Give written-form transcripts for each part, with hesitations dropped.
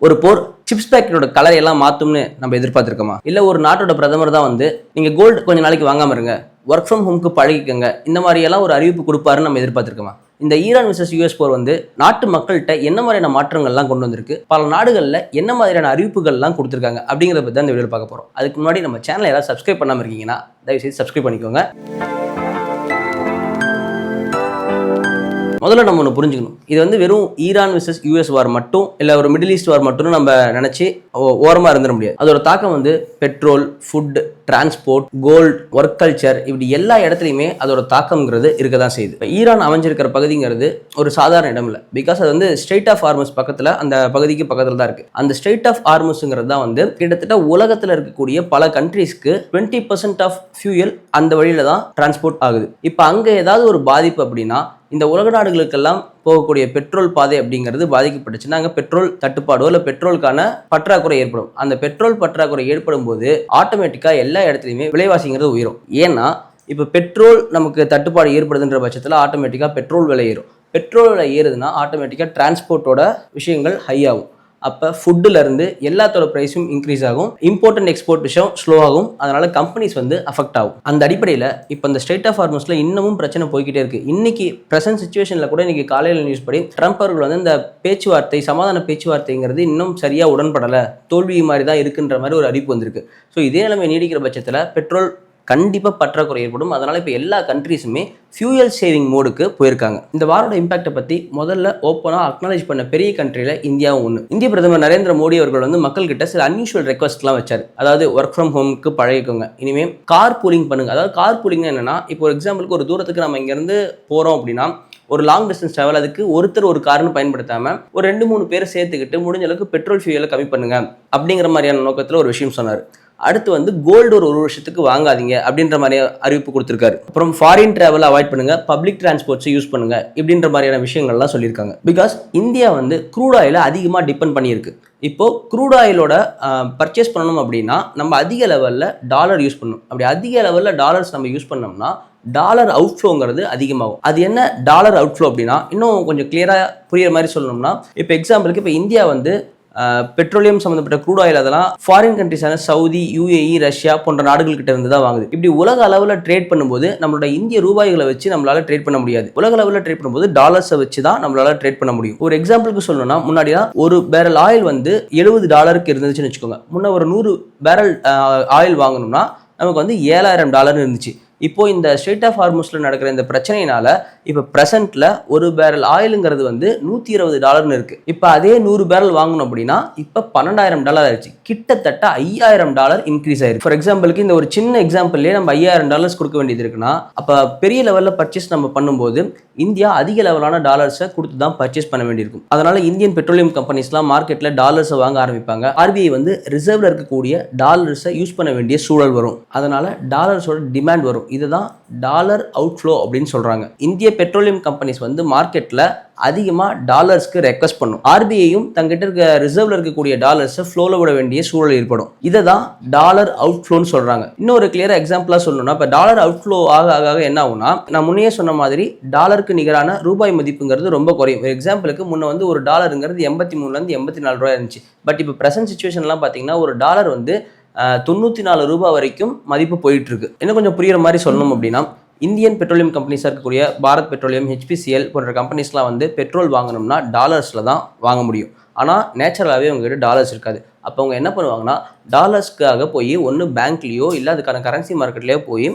ஒரு போர் சிப்ஸ் பேக்கெட்டோட கலரை எல்லாம் மாற்றும்னு நம்ம எதிர்பார்த்துருக்கோமா? இல்லை ஒரு நாட்டோட பிரதமர் தான் வந்து நீங்கள் கோல்டு கொஞ்ச நாளைக்கு வாங்காமல் இருங்க, ஒர்க் ஃப்ரம் ஹோம்க்கு பழகிக்கங்க, இந்த மாதிரியெல்லாம் ஒரு அறிவிப்பு கொடுப்பாருன்னு நம்ம எதிர்பார்த்துருக்கோமா? இந்த ஈரான் vs யூஎஸ் போர் வந்து நாட்டு மக்கள்கிட்ட என்ன மாதிரியான மாற்றங்கள்லாம் கொண்டு வந்திருக்கு, பல நாடுகளில் என்ன மாதிரியான அறிவிப்புகள்லாம் கொடுத்துருக்காங்க அப்படிங்கிறத பற்றி தான் இந்த வீடியோ பார்க்க போகிறோம். அதுக்கு முன்னாடி நம்ம சேனலை யாராவது சப்ஸ்கிரைப் பண்ணாமல் இருக்கீங்கன்னா தயவுசெய்து சப்ஸ்கிரைப் பண்ணிக்கோங்க. முதல்ல நம்ம ஒன்று புரிஞ்சுக்கணும், இது வந்து வெறும் ஈரான் vs யூஎஸ் வார் மட்டும் இல்லை ஒரு மிடில் ஈஸ்ட் வார் மட்டும் நம்ம நினச்சி ஓரமாக இருந்துட முடியாது. அதோட தாக்கம் வந்து petrol, food, transport, gold, work culture, இப்படி எல்லா இடத்துலையுமே அதோட தாக்கம்ங்கிறது இருக்க தான் செய்யுது. இப்போ ஈரான் அமைஞ்சிருக்கிற பகுதிங்கிறது ஒரு சாதாரண இடம் இல்லை. பிகாஸ் அது வந்து ஸ்ட்ரெயிட் ஆஃப் ஹார்மஸ் பக்கத்தில், அந்த பகுதிக்கு பக்கத்தில் தான் இருக்குது. அந்த ஸ்ட்ரெயிட் ஆஃப் ஹார்மஸ்ங்கிறது தான் வந்து கிட்டத்தட்ட உலகத்தில் இருக்கக்கூடிய பல கண்ட்ரீஸ்க்கு 20% ஆஃப் ஃபியூயல் அந்த வழியில் தான் டிரான்ஸ்போர்ட் ஆகுது. இப்போ அங்கே ஏதாவது ஒரு பாதிப்பு அப்படின்னா இந்த உலக நாடுகளுக்கெல்லாம் போகக்கூடிய பெட்ரோல் பாதை அப்படிங்கிறது பாதிக்கப்பட்டுச்சுன்னா அங்கே பெட்ரோல் தட்டுப்பாடோ இல்லை பெட்ரோலுக்கான பற்றாக்குறை ஏற்படும். அந்த பெட்ரோல் பற்றாக்குறை ஏற்படும் போது ஆட்டோமேட்டிக்காக எல்லா இடத்துலையுமே விலைவாசிங்கிறது உயரும். ஏன்னா இப்போ பெட்ரோல் நமக்கு தட்டுப்பாடு ஏற்படுதுன்ற பட்சத்தில் ஆட்டோமேட்டிக்காக பெட்ரோல் விலை ஏறும். பெட்ரோல் விலை ஏறுதுன்னா ஆட்டோமேட்டிக்காக டிரான்ஸ்போர்ட்டோட விஷயங்கள் ஹை ஆகும். அப்போ ஃபுட்டுலேருந்து எல்லாத்தோட ப்ரைஸும் இன்க்ரீஸ் ஆகும், இம்போர்ட் அண்ட் எக்ஸ்போர்ட் விஷயம் ஸ்லோ ஆகும். அதனால் கம்பெனிஸ் வந்து அஃபெக்ட் ஆகும். அந்த அடிப்படையில் இப்போ இந்த ஸ்ட்ரெயிட் ஆஃப் ஹார்மஸில் இன்னமும் பிரச்சனை போய்கிட்டே இருக்குது. இன்னைக்கு ப்ரெசன்ட் சுச்சுவேஷனில் கூட இன்னைக்கு காலையில் நியூஸ் படி ட்ரம்ப் அவர்கள் வந்து இந்த பேச்சுவார்த்தை, சமாதான பேச்சுவார்த்தைங்கிறது இன்னும் சரியாக உடன்படலை, தோல்வி மாதிரி தான் இருக்குன்ற மாதிரி ஒரு அறிவிப்பு வந்திருக்கு. ஸோ இதே நிலைமை நீடிக்கிற பட்சத்தில் பெட்ரோல் கண்டிப்பாக பற்றாக்குறை ஏற்படும். அதனால் இப்போ எல்லா கண்ட்ரீஸுமே ஃபியூயல் சேவிங் மோடுக்கு போயிருக்காங்க. இந்த வாரோட இம்பாக்டை பற்றி முதல்ல ஓப்பனாக அக்னாலேஜ் பண்ண பெரிய கண்ட்ரியில் இந்தியாவும் ஒன்று. இந்திய பிரதமர் நரேந்திர மோடி அவர்கள் வந்து மக்கள்கிட்ட சில அன்யூஷுவல் ரெக்வஸ்ட்லாம் வச்சார். அதாவது ஒர்க் ஃப்ரம் ஹோமுக்கு பழகிக்கோங்க, இனிமேல் கார் பூலிங் பண்ணுங்க. அதாவது கார் பூலிங் என்னன்னா, இப்போ ஒரு எக்ஸாம்பிளுக்கு ஒரு தூரத்துக்கு நம்ம இங்கேருந்து போகிறோம் அப்படின்னா ஒரு லாங் டிஸ்டன்ஸ் ட்ராவல், அதுக்கு ஒருத்தர் ஒரு கார்னு பயன்படுத்தாமல் ஒரு 2-3 பேரை சேர்த்துக்கிட்டு முடிஞ்ச அளவுக்கு பெட்ரோல் ஃபியூயலை கம்மி பண்ணுங்க அப்படிங்கிற மாதிரியான நோக்கத்தில் ஒரு விஷயம் சொன்னார். அடுத்து வந்து கோல்டு ஒரு வருஷத்துக்கு வாங்காதீங்க அப்படின்ற மாதிரி அறிவிப்பு கொடுத்துருக்காரு. அப்புறம் ஃபாரின் டிராவல் அவாய்ட் பண்ணுங்க, பப்ளிக் டிரான்ஸ்போர்ட்ஸை யூஸ் பண்ணுங்க இப்படின்ற மாதிரியான விஷயங்கள்லாம் சொல்லியிருக்காங்க. பிகாஸ் இந்தியா வந்து க்ரூட் ஆயிலை அதிகமாக டிபெண்ட் பண்ணியிருக்கு. இப்போ க்ரூட் ஆயிலோட பர்ச்சேஸ் பண்ணணும் அப்படின்னா நம்ம அதிக லெவலில் டாலர் யூஸ் பண்ணணும். அப்படி அதிக லெவலில் டாலர்ஸ் நம்ம யூஸ் பண்ணோம்னா டாலர் அவுட்ஃப்ளோங்கிறது அதிகமாகும். அது என்ன டாலர் அவுட்ஃப்ளோ அப்படின்னா, இன்னும் கொஞ்சம் கிளியராக புரியுற மாதிரி சொல்லணும்னா, இப்போ எக்ஸாம்பிளுக்கு இப்போ இந்தியா வந்து பெட்ரோலியம் சம்மந்தப்பட்ட க்ரூட் ஆயில் அதெல்லாம் ஃபாரின் கண்ட்ரிஸான சவுதி, யுஏஇ, ரஷ்யா போன்ற நாடுகள்கிட்ட இருந்து தான் வாங்குது. இப்படி உலக அளவில் ட்ரேட் பண்ணும்போது நம்மளோட இந்திய ரூபாய்களை வச்சு நம்மளால ட்ரேட் பண்ண முடியாது. உலக அளவில் ட்ரேட் பண்ணும்போது டாலர்ஸை வச்சு தான் நம்மளால ட்ரேட் பண்ண முடியும். ஒரு எக்ஸாம்பிளுக்கு சொல்லணும்னா, முன்னாடிலாம் ஒரு பேரல் ஆயில் வந்து $70 இருந்துச்சுன்னு வச்சுக்கோங்க. முன்ன ஒரு 100 பேரல் ஆயில் வாங்கணும்னா நமக்கு வந்து $7,000 இருந்துச்சு. இப்போ இந்த ஸ்ட்ரெயிட் ஆஃப் ஹார்மஸ்ல நடக்கிற இந்த பிரச்சனையினால இப்போ பிரசன்ட்ல ஒரு பேரல் ஆயிலுங்கிறது வந்து $120 இருக்கு. இப்போ அதே 100 பேரல் வாங்கணும் அப்படின்னா இப்போ $12,000 ஆயிடுச்சு. கிட்டத்தட்ட $5,000 இன்க்ரீஸ் ஆயிருக்கு. ஃபார் எக்ஸாம்பிளுக்கு இந்த ஒரு சின்ன எக்ஸாம்பிள்லேயே நம்ம $5,000 கொடுக்க வேண்டியது இருக்குன்னா, அப்போ பெரிய லெவலில் பர்ச்சேஸ் நம்ம பண்ணும்போது இந்தியா அதிக லெவலான டாலர்ஸை கொடுத்து தான் பர்ச்சேஸ் பண்ண வேண்டியிருக்கும். அதனால இந்தியன் பெட்ரோலியம் கம்பெனிஸ்லாம் மார்க்கெட்ல டாலர்ஸை வாங்க ஆரம்பிப்பாங்க. ஆர்பிஐ வந்து ரிசர்வ்ல இருக்கக்கூடிய டாலர்ஸை யூஸ் பண்ண வேண்டிய சூழல் வரும். அதனால டாலர்ஸோட டிமாண்ட் வரும். இதுதான் டாலர் அவுட்ஃப்ளோ அப்படின்னு சொல்றாங்க. இந்திய பெட்ரோலியம் கம்பெனிஸ் வந்து மார்க்கெட்ல அதிகமாக டாலர்ஸ்க்கு ரெக்வஸ்ட் பண்ணும். ஆர்பிஐயும் தங்கிட்ட இருக்க ரிசர்வ்ல இருக்கக்கூடிய டாலர்ஸை ஃப்ளோல விட வேண்டிய சூழல் ஏற்படும். இதை தான் டாலர் அவுட்ஃப்ளோன்னு சொல்றாங்க. இன்னொரு கிளியரா எக்ஸாம்பிளா சொல்லணும்னா, இப்போ டாலர் அவுட்ஃப்ளோ ஆக என்ன ஆகும்னா, நான் முன்னே சொன்ன மாதிரி டாலருக்கு நிகரான ரூபாய் மதிப்புங்கிறது ரொம்ப குறையும். ஒரு எக்ஸாம்பிளுக்கு முன்ன வந்து ஒரு டாலருங்கிறது 83 84 இருந்துச்சு. பட் இப்போ பிரசன்ட் சுச்சுவேஷன்லாம் பார்த்தீங்கன்னா ஒரு டாலர் வந்து $94 வரைக்கும் மதிப்பு போயிட்டு இருக்கு. இன்னும் கொஞ்சம் புரியுற மாதிரி சொல்லணும் அப்படின்னா, இந்தியன் பெட்ரோலியம் கம்பெனிஸாக இருக்கக்கூடிய பாரத் பெட்ரோலியம், ஹெச்பிசிஎல் போன்ற கம்பெனிஸ்லாம் வந்து பெட்ரோல் வாங்கணும்னா டாலர்ஸில் தான் வாங்க முடியும். ஆனால் நேச்சுரலாகவே அவங்ககிட்ட டாலர்ஸ் இருக்காது. அப்போ அவங்க என்ன பண்ணுவாங்கன்னா, டாலர்ஸ்க்காக போய் ஒன்று பேங்க்லேயோ இல்லை அதுக்கான கரன்சி மார்க்கெட்லேயோ போய்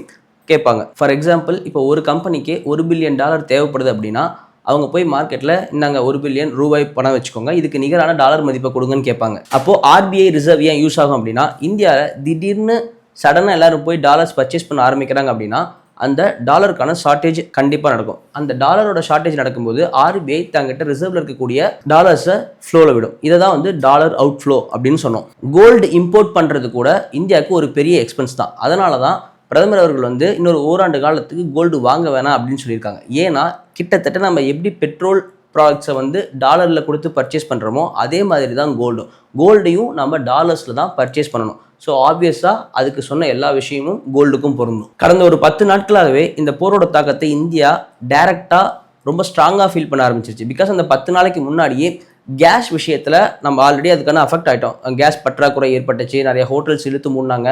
கேட்பாங்க. ஃபார் எக்ஸாம்பிள், இப்போ ஒரு கம்பெனிக்கு $1 பில்லியன் தேவைப்படுது அப்படின்னா அவங்க போய் மார்க்கெட்டில் இந்தாங்க $1 பில்லியன் பணம் வச்சுக்கோங்க, இதுக்கு நிகரான டாலர் மதிப்பை கொடுங்கன்னு கேட்பாங்க. அப்போது ஆர்பிஐ ரிசர்வ் ஏன் யூஸ் ஆகும் அப்படின்னா, இந்தியாவில் திடீர்னு சடனாக எல்லாரும் போய் டாலர்ஸ் பர்ச்சேஸ் பண்ண ஆரம்பிக்கிறாங்க அப்படின்னா அந்த டாலருக்கான ஷார்ட்டேஜ் கண்டிப்பாக நடக்கும். அந்த டாலரோட ஷார்ட்டேஜ் நடக்கும்போது ஆர்பிஐ தங்கிட்ட ரிசர்வ்ல இருக்கக்கூடிய டாலர்ஸை ஃப்ளோவில் விடும். இதை தான் வந்து டாலர் அவுட் ஃப்ளோ அப்படின்னு சொன்னோம். கோல்டு இம்போர்ட் பண்ணுறது கூட இந்தியாவுக்கு ஒரு பெரிய எக்ஸ்பென்ஸ் தான். அதனால தான் பிரதமர் அவர்கள் வந்து இன்னொரு ஓராண்டு காலத்துக்கு கோல்டு வாங்க வேணாம் அப்படின்னு சொல்லியிருக்காங்க. ஏன்னா கிட்டத்தட்ட நம்ம எப்படி பெட்ரோல் ப்ராடக்ட்ஸை வந்து டாலரில் கொடுத்து பர்ச்சேஸ் பண்ணுறோமோ அதே மாதிரி தான் கோல்டையும் நம்ம டாலர்ஸில் தான் பர்ச்சேஸ் பண்ணணும். ஸோ ஆப்வியஸாக அதுக்கு சொன்ன எல்லா விஷயமும் கோல்டுக்கும் பொருந்தும். கடந்த ஒரு 10 நாட்களாகவே இந்த போரோட தாக்கத்தை இந்தியா டைரெக்டாக ரொம்ப ஸ்ட்ராங்காக ஃபீல் பண்ண ஆரம்பிச்சிருச்சு. பிகாஸ் அந்த 10 நாளைக்கு முன்னாடியே கேஸ் விஷயத்தில் நம்ம ஆல்ரெடி அதுக்கான அஃபெக்ட் ஆகிட்டோம். கேஸ் பற்றாக்குறை ஏற்பட்டுச்சு, நிறைய ஹோட்டல்ஸ் இழுத்து மூடினாங்க.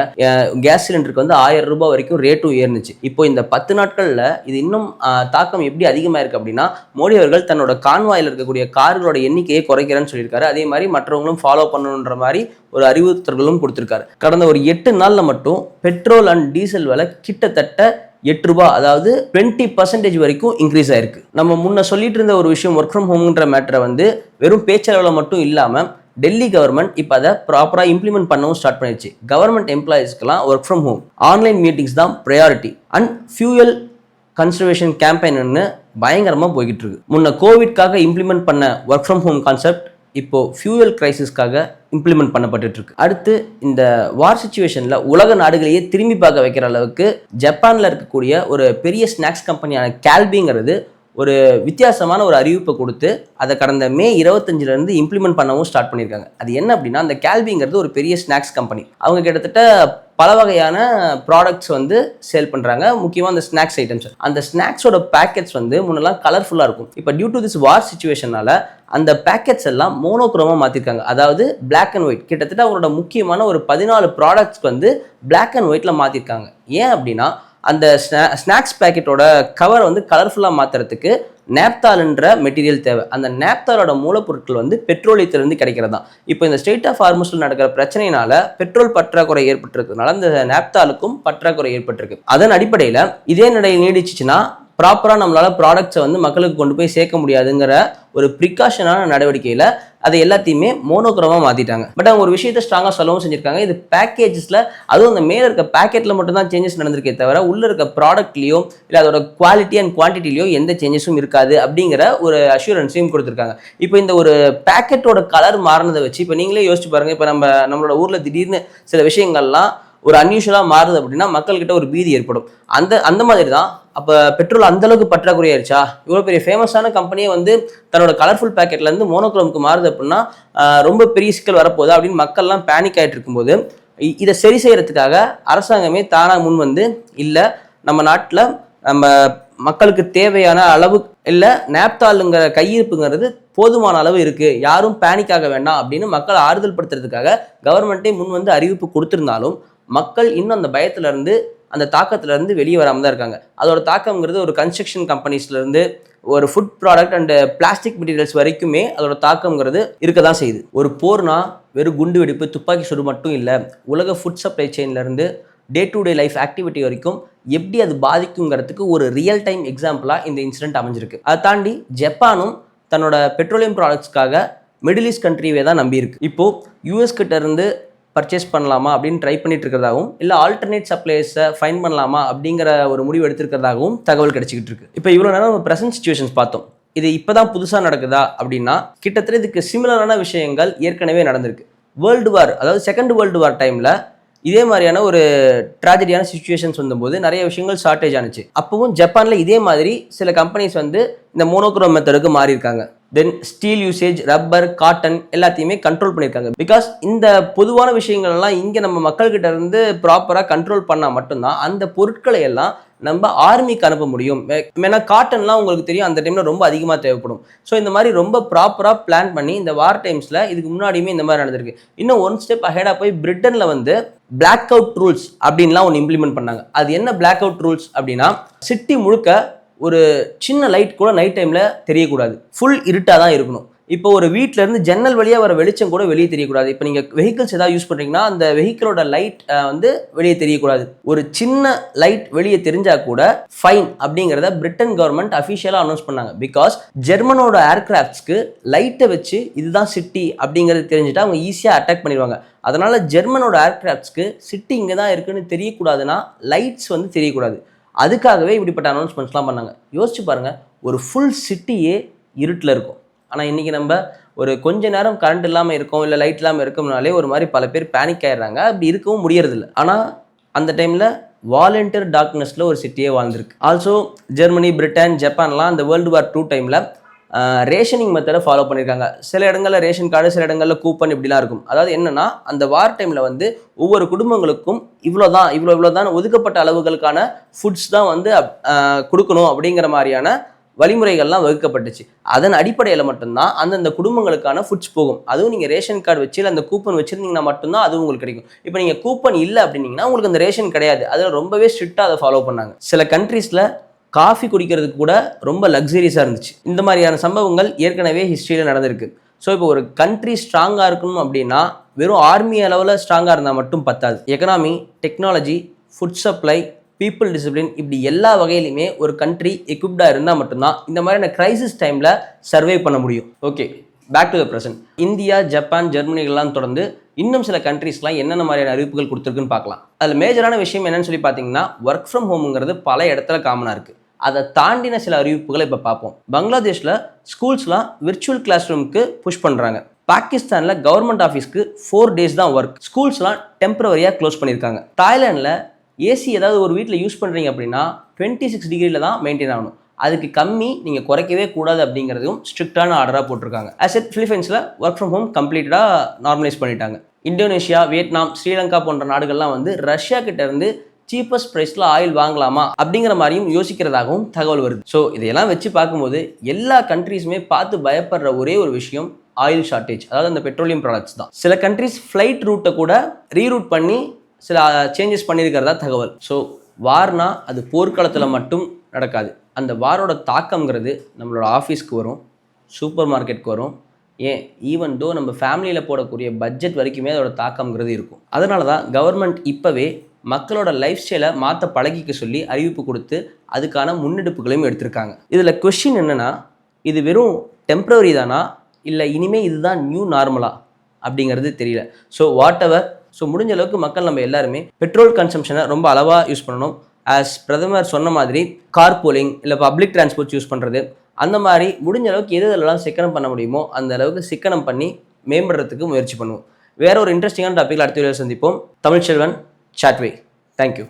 கேஸ் சிலிண்டருக்கு வந்து 1000 ரூபாய் வரைக்கும் ரேட்டும் ஏறுனுச்சு. இப்போ இந்த 10 நாட்களில் இது இன்னும் தாக்கம் எப்படி அதிகமாக இருக்குது அப்படின்னா, மோடி அவர்கள் தன்னோட கான்வாயில் இருக்கக்கூடிய கார்களோட எண்ணிக்கையை குறைக்கிறேன்னு சொல்லியிருக்காரு. அதே மாதிரி மற்றவங்களும் ஃபாலோ பண்ணணுன்ற மாதிரி ஒரு அறிவுறுத்தல்களும் கொடுத்திருக்காரு. கடந்த ஒரு 8 நாளில் மட்டும் பெட்ரோல் அண்ட் டீசல் விலை கிட்டத்தட்ட 8 ரூபாய், அதாவது 20% வரைக்கும் இன்க்ரீஸ் ஆயிருக்கு. நம்ம முன்ன சொல்லிட்டு இருந்த ஒரு விஷயம் ஒர்க் ஃப்ரம் ஹோம்ன்ற மேட்டரை வந்து வெறும் பேச்சளவில் மட்டும் இல்லாமல் டெல்லி கவர்மெண்ட் இப்போ அதை ப்ராப்பராக இம்ப்ளிமெண்ட் பண்ணவும் ஸ்டார்ட் பண்ணிடுச்சு. கவர்மெண்ட் எம்ப்ளாயிஸ்க்கெல்லாம் work from home, online meetings தான் ப்ரையாரிட்டி அண்ட் ஃபியூயல் கன்சர்வேஷன் கேம்பெயின்னு பயங்கரமாக போய்கிட்டு இருக்கு. முன்ன கோவிட்காக இம்ப்ளிமெண்ட் பண்ண ஒர்க் ஃப்ரம் ஹோம் கான்செப்ட் இப்போ ஃபியூயல் கிரைசிஸ்க்காக இம்ப்ளிமெண்ட் பண்ணப்பட்டு இருக்கு. அடுத்து இந்த வார் சிச்சுவேஷன்ல உலக நாடுகளையே திரும்பி பார்க்க வைக்கிற அளவுக்கு ஜப்பான்ல இருக்கக்கூடிய ஒரு பெரிய ஸ்நாக்ஸ் கம்பெனியான கேல்பிங்கிறது ஒரு வித்தியாசமான ஒரு அறிவிப்பை கொடுத்து அதை கடந்த மே 25 இருந்து இம்ப்ளிமெண்ட் பண்ணவும் ஸ்டார்ட் பண்ணியிருக்காங்க. அது என்ன அப்படின்னா, அந்த கேல்பிங்கிறது ஒரு பெரிய ஸ்நாக்ஸ் கம்பெனி. அவங்க கிட்டத்தட்ட பல வகையான ப்ராடக்ட்ஸ் வந்து சேல் பண்ணுறாங்க. முக்கியமாக அந்த ஸ்நாக்ஸ் ஐட்டம்ஸ். அந்த ஸ்நாக்ஸோட பேக்கெட்ஸ் வந்து முன்னெல்லாம் கலர்ஃபுல்லாக இருக்கும். இப்போ டியூ டு திஸ் வார் சிச்சுவேஷனால அந்த பேக்கெட்ஸ் எல்லாம் மோனோக்ரோமாக மாற்றிருக்காங்க. அதாவது பிளாக் அண்ட் ஒயிட். கிட்டத்தட்ட அவரோட முக்கியமான ஒரு 14 ப்ராடக்ட்ஸ்க்கு வந்து பிளாக் அண்ட் ஒயிட்டில் மாற்றிருக்காங்க. ஏன் அப்படின்னா, அந்த ஸ்நாக்ஸ் பேக்கெட்டோட கவரை வந்து கலர்ஃபுல்லாக மாற்றுறதுக்கு நேப்தால்ன்ற மெட்டீரியல் தேவை. அந்த நேப்தாலோட மூலப்பொருட்கள் வந்து பெட்ரோலியத்திலிருந்து கிடைக்கிறது தான். இப்போ இந்த ஸ்டேட் ஆஃப் ஹார்மஸில் நடக்கிற பிரச்சனையினால பெட்ரோல் பற்றாக்குறை ஏற்பட்டிருக்கிறதுனால இந்த நேப்தாலுக்கும் பற்றாக்குறை ஏற்பட்டிருக்கு. அதன் அடிப்படையில் இதே நிலை நீடிச்சிச்சுன்னா ப்ராப்பராக நம்மளால் ப்ராடக்ட்ஸை வந்து மக்களுக்கு கொண்டு போய் சேர்க்க முடியாதுங்கிற ஒரு ப்ரிகாஷனான நடவடிக்கையில் அதை எல்லாத்தையுமே மோனோக்ரோமாக மாற்றிட்டாங்க. பட் அவங்க ஒரு விஷயத்தை ஸ்ட்ராங்காக சொல்லவும் செஞ்சுருக்காங்க. இது பேக்கேஜஸில், அதுவும் அந்த மேலே இருக்க பேக்கெட்டில் மட்டும்தான் சேஞ்சஸ் நடந்திருக்கே தவிர உள்ளே இருக்க ப்ராடக்ட்லேயோ இல்லை அதோட குவாலிட்டி அண்ட் குவான்டிட்டிலையோ எந்த சேஞ்சஸும் இருக்காது அப்படிங்கிற ஒரு அஷூரன்ஸையும் கொடுத்துருக்காங்க. இப்போ இந்த ஒரு பேக்கெட்டோட கலர் மாறினதை வச்சு இப்போ நீங்களே யோசிச்சு பாருங்கள். இப்போ நம்மளோட ஊரில் திடீர்னு சில விஷயங்கள்லாம் ஒரு அன்யூஷுவலாக மாறுது அப்படின்னா மக்கள்கிட்ட ஒரு பீதி ஏற்படும். அந்த மாதிரி தான் அப்போ பெட்ரோல் அந்தளவுக்கு பற்றாக்குறை ஆயிடுச்சா? இவ்வளோ பெரிய ஃபேமஸான கம்பெனியை வந்து தன்னோட கலர்ஃபுல் பேக்கெட்லேருந்து மோனோக்ரோமுக்கு மாறுது அப்படின்னா ரொம்ப பெரிய சிக்கல் வரப்போகுது அப்படின்னு மக்கள்லாம் பேனிக் ஆகிட்டு இருக்கும்போது இதை சரி செய்யறதுக்காக அரசாங்கமே தானாக முன் வந்து இல்லை, நம்ம நாட்டில் நம்ம மக்களுக்கு தேவையான அளவு இல்லை, நேப்தாலுங்கிற கையிருப்புங்கிறது போதுமான அளவு இருக்குது, யாரும் பேனிக் ஆக வேண்டாம் அப்படின்னு மக்களை ஆறுதல் படுத்துறதுக்காக கவர்மெண்ட்டே முன் வந்து அறிவிப்பு கொடுத்துருந்தாலும் மக்கள் இன்னும் அந்த பயத்திலேருந்து அந்த தாக்கத்திலேருந்து வெளியே வராமல் தான் இருக்காங்க. அதோட தாக்கம்ங்கிறது ஒரு கன்ஸ்ட்ரக்ஷன் கம்பெனிஸ்லேருந்து ஒரு food product and plastic materials வரைக்குமே அதோட தாக்கம்ங்கிறது இருக்க தான் செய்யுது. ஒரு போர்னா வெறும் குண்டு வெடிப்பு, துப்பாக்கி சூடு மட்டும் இல்லை, உலக ஃபுட் சப்ளை செயின்லேருந்து day to day life activity வரைக்கும் எப்படி அது பாதிக்குங்கிறதுக்கு ஒரு ரியல் டைம் எக்ஸாம்பிளாக இந்த இன்சிடென்ட் அமைஞ்சிருக்கு. அதை தாண்டி ஜப்பானும் தன்னோட பெட்ரோலியம் ப்ராடக்ட்ஸ்க்காக மிடில் ஈஸ்ட் கண்ட்ரியே தான் நம்பியிருக்கு. இப்போது யூஎஸ் கிட்ட இருந்து பர்ச்சேஸ் பண்ணலாமா அப்படின்னு ட்ரை பண்ணிட்டு இருக்கிறதாகவும், இல்லை ஆல்டர்னேட் சப்ளைஸை ஃபைன் பண்ணலாமா அப்படிங்கிற ஒரு முடிவு எடுத்திருக்கிறதாகவும் தகவல் கிடைச்சிக்கிட்டு இருக்கு. இப்போ இவ்வளோ நேரம் நம்ம ப்ரெசன்ட் சிச்சுவேஷன்ஸ் பார்த்தோம். இது இப்போ தான் புதுசாக நடக்குதா அப்படின்னா கிட்டத்தட்ட இதுக்கு சிமிலரான விஷயங்கள் ஏற்கனவே நடந்திருக்கு. வேர்ல்டு வார், அதாவது செகண்ட் வேர்ல்டு வார் டைமில் இதே மாதிரியான ஒரு ட்ராஜடியான சிச்சுவேஷன்ஸ் வந்தபோது நிறைய விஷயங்கள் ஷார்ட்டேஜ் ஆனிச்சு. அப்பவும் ஜப்பானில் இதே மாதிரி சில கம்பெனிஸ் வந்து இந்த மோனோக்ரோம் மெத்தடுக்கு மாறி இருக்காங்க. தென் ஸ்டீல் யூசேஜ், ரப்பர், காட்டன் எல்லாத்தையுமே கண்ட்ரோல் பண்ணியிருக்காங்க. பிகாஸ் இந்த பொதுவான விஷயங்கள்லாம் இங்கே நம்ம மக்கள்கிட்ட இருந்து ப்ராப்பராக கண்ட்ரோல் பண்ணால் மட்டும்தான் அந்த பொருட்களை எல்லாம் நம்ம ஆர்மிக்கு அனுப்ப முடியும். ஏன்னா காட்டன்லாம் உங்களுக்கு தெரியும் அந்த டைமில் ரொம்ப அதிகமாக தேவைப்படும். ஸோ இந்த மாதிரி ரொம்ப ப்ராப்பராக பிளான் பண்ணி இந்த வார் டைம்ஸில் இதுக்கு முன்னாடியுமே இந்த மாதிரி நடந்திருக்கு. இன்னும் ஒன் ஸ்டெப் அஹெடாக போய் பிரிட்டனில் வந்து பிளாக் அவுட் ரூல்ஸ் அப்படின்லாம் ஒன்று இம்ப்ளிமெண்ட் பண்ணாங்க. அது என்ன பிளாக் அவுட் ரூல்ஸ் அப்படின்னா, சிட்டி முழுக்க ஒரு சின்ன லைட் கூட நைட் டைமில் தெரியக்கூடாது, ஃபுல் இருட்டாக தான் இருக்கணும். இப்போ ஒரு வீட்டிலேருந்து ஜன்னல் வழியாக வர வெளிச்சம் கூட வெளியே தெரியக்கூடாது. இப்போ நீங்கள் வெஹிக்கிள்ஸ் ஏதாவது யூஸ் பண்ணுறீங்கன்னா அந்த வெஹிக்கிளோட லைட் வந்து வெளியே தெரியக்கூடாது. ஒரு சின்ன லைட் வெளியே தெரிஞ்சால் கூட ஃபைன் அப்படிங்கிறத பிரிட்டன் கவர்மெண்ட் அஃபிஷியலாக அனௌன்ஸ் பண்ணாங்க. பிகாஸ் ஜெர்மனோட ஏர்கிராஃப்ட்ஸ்க்கு லைட்டை வச்சு இதுதான் சிட்டி அப்படிங்கிறது தெரிஞ்சுட்டா அவங்க ஈஸியாக அட்டாக் பண்ணிடுவாங்க. அதனால் ஜெர்மனோட ஏர்கிராஃப்ட்ஸ்க்கு சிட்டி இங்கே தான் இருக்குன்னு தெரியக்கூடாதுன்னா லைட்ஸ் வந்து தெரியக்கூடாது. அதுக்காகவே இப்படிப்பட்ட அனௌன்ஸ்மெண்ட்ஸ்லாம் பண்ணாங்க. யோசிச்சு பாருங்கள், ஒரு ஃபுல் சிட்டியே இருட்டில் இருக்கும். ஆனால் இன்றைக்கி நம்ம ஒரு கொஞ்ச நேரம் கரண்ட் இல்லாமல் இருக்கோம், இல்லை லைட் இல்லாமல் இருக்கோம்னாலே ஒரு மாதிரி பல பேர் பேனிக் ஆகிடுறாங்க. அப்படி இருக்கவும் முடியறதில்ல. ஆனால் அந்த டைமில் வாலண்டியர் டார்க்னஸில் ஒரு சிட்டியே வாழ்ந்துருக்கு. ஆல்சோ ஜெர்மனி, பிரிட்டன், ஜப்பான்லாம் அந்த வேர்ல்டு வார் 2 டைமில் ரேஷனிங் மெத்தடை ஃபாலோ பண்ணியிருக்காங்க. சில இடங்களில் ரேஷன் கார்டு, சில இடங்களில் கூப்பன் இப்படிலாம் இருக்கும். அதாவது என்னென்னா, அந்த வார் டைமில் வந்து ஒவ்வொரு குடும்பங்களுக்கும் இவ்வளோ தான் ஒதுக்கப்பட்ட அளவுகளுக்கான ஃபுட்ஸ் தான் வந்து கொடுக்கணும் அப்படிங்கிற மாதிரியான வழிமுறைகள்லாம் வகுக்கப்பட்டுச்சு. அதன் அடிப்படையில் மட்டும்தான் அந்தந்த குடும்பங்களுக்கான ஃபுட்ஸ் போகும். அதுவும் நீங்கள் ரேஷன் கார்டு வச்சு இல்லை அந்த கூப்பன் வச்சுருந்தீங்கன்னா மட்டும்தான் அது உங்களுக்கு கிடைக்கும். இப்போ நீங்கள் கூப்பன் இல்லை அப்படின்னீங்கன்னா உங்களுக்கு அந்த ரேஷன் கிடையாது. அதில் ரொம்பவே ஸ்ட்ரிக்டாக அதை ஃபாலோ பண்ணாங்க. சில கண்ட்ரீஸில் காஃபி குடிக்கிறதுக்கு கூட ரொம்ப லக்ஸரியஸாக இருந்துச்சு. இந்த மாதிரியான சம்பவங்கள் ஏற்கனவே ஹிஸ்ட்ரியில் நடந்திருக்கு. ஸோ இப்போ ஒரு கண்ட்ரி ஸ்ட்ராங்காக இருக்கணும் அப்படின்னா வெறும் ஆர்மி அளவில் ஸ்ட்ராங்காக இருந்தால் மட்டும் பத்தாது. Economy, technology, food supply, people discipline, இப்படி எல்லா வகையிலுமே ஒரு கண்ட்ரி எக்விப்டாக இருந்தால் மட்டும்தான் இந்த மாதிரியான கிரைசிஸ் டைமில் சர்வே பண்ண முடியும். Okay, back to the present. India, Japan, ஜெர்மனிகள்லாம் தொடர்ந்து இன்னும் சில கண்ட்ரீஸ்லாம் என்னென்ன மாதிரியான அறிவிப்புகள் கொடுத்துருக்குன்னு பார்க்கலாம். அதில் மேஜரான விஷயம் என்னன்னு சொல்லி பார்த்தீங்கன்னா, ஒர்க் ஃப்ரம் ஹோமுங்கிறது பல இடத்துல காமனாக இருக்குது. அதை தாண்டின சில அறிவிப்புகளை இப்போ பார்ப்போம். பங்களாதேஷில் ஸ்கூல்ஸ்லாம் விர்ச்சுவல் கிளாஸ் ரூமுக்கு புஷ் பண்ணுறாங்க. பாகிஸ்தானில் கவர்மெண்ட் ஆஃபீஸ்க்கு 4 days தான் ஒர்க். ஸ்கூல்ஸ்லாம் டெம்பரவரியாக க்ளோஸ் பண்ணியிருக்காங்க. தாய்லாண்டில் ஏசி ஏதாவது ஒரு வீட்டில் யூஸ் பண்ணுறீங்க அப்படின்னா 26 degreeல தான் மெயின்டைன் ஆகணும். அதுக்கு கம்மி நீங்கள் குறைக்கவே கூடாது அப்படிங்கிறதும் ஸ்ட்ரிக்டான ஆர்டராக போட்டிருக்காங்க. பிலிப்பைன்ஸில் ஒர்க் ஃப்ரம் ஹோம் கம்ப்ளீட்டடாக நார்மலைஸ் பண்ணிட்டாங்க. இந்தோனேஷியா, வியட்நாம், ஸ்ரீலங்கா போன்ற நாடுகள்லாம் வந்து ரஷ்யா கிட்ட இருந்து சீப்பஸ்ட் ப்ரைஸில் ஆயில் வாங்கலாமா அப்படிங்கிற மாதிரியும் யோசிக்கிறதாகவும் தகவல் வருது. ஸோ இதையெல்லாம் வச்சு பார்க்கும்போது எல்லா கண்ட்ரீஸுமே பார்த்து பயப்படுற ஒரே ஒரு விஷயம் ஆயில் ஷார்ட்டேஜ், அதாவது அந்த பெட்ரோலியம் ப்ராடக்ட்ஸ் தான். சில கண்ட்ரீஸ் ஃப்ளைட் ரூட்டை கூட ரீரூட் பண்ணி சில சேஞ்சஸ் பண்ணியிருக்கிறதா தகவல். ஸோ வார்னா அது போர்க்களத்தில் மட்டும் நடக்காது. அந்த வாரோட தாக்கம்ங்கிறது நம்மளோட ஆஃபீஸ்க்கு வரும், சூப்பர் மார்க்கெட்டுக்கு வரும், ஏன் ஈவன் தோ நம்ம ஃபேமிலியில் போடக்கூடிய பட்ஜெட் வரைக்குமே அதோட தாக்கம்ங்கிறது இருக்கும். அதனால தான் கவர்மெண்ட் இப்போவே மக்களோட லைஃப் ஸ்டைலை மாற்ற பழகிக்க சொல்லி அறிவிப்பு கொடுத்து அதுக்கான முன்னெடுப்புகளையும் எடுத்திருக்காங்க. இதில் கொஸ்டின் என்னென்னா, இது வெறும் டெம்ப்ரவரி தானா இல்லை இனிமேல் இதுதான் நியூ நார்மலா அப்படிங்கிறது தெரியல. ஸோ வாட் எவர், ஸோ முடிஞ்ச அளவுக்கு மக்கள் நம்ம எல்லாருமே பெட்ரோல் கன்சம்ஷனை ரொம்ப அளவாக யூஸ் பண்ணணும். ஆஸ் பிரதமர் சொன்ன மாதிரி கார் போலிங் இல்லை பப்ளிக் டிரான்ஸ்போர்ட் யூஸ் பண்ணுறது, அந்த மாதிரி முடிஞ்ச அளவுக்கு எது எதெல்லாம் சிக்கனம் பண்ண முடியுமோ அந்த அளவுக்கு சிக்கனம் பண்ணி மேம்படுறதுக்கு முயற்சி பண்ணுவோம். வேற ஒரு இன்ட்ரெஸ்டிங்கான டாப்பிக்கில் அடுத்த வீடியோவில் சந்திப்போம். தமிழ்ச்செல்வன் Chatway. Thank you.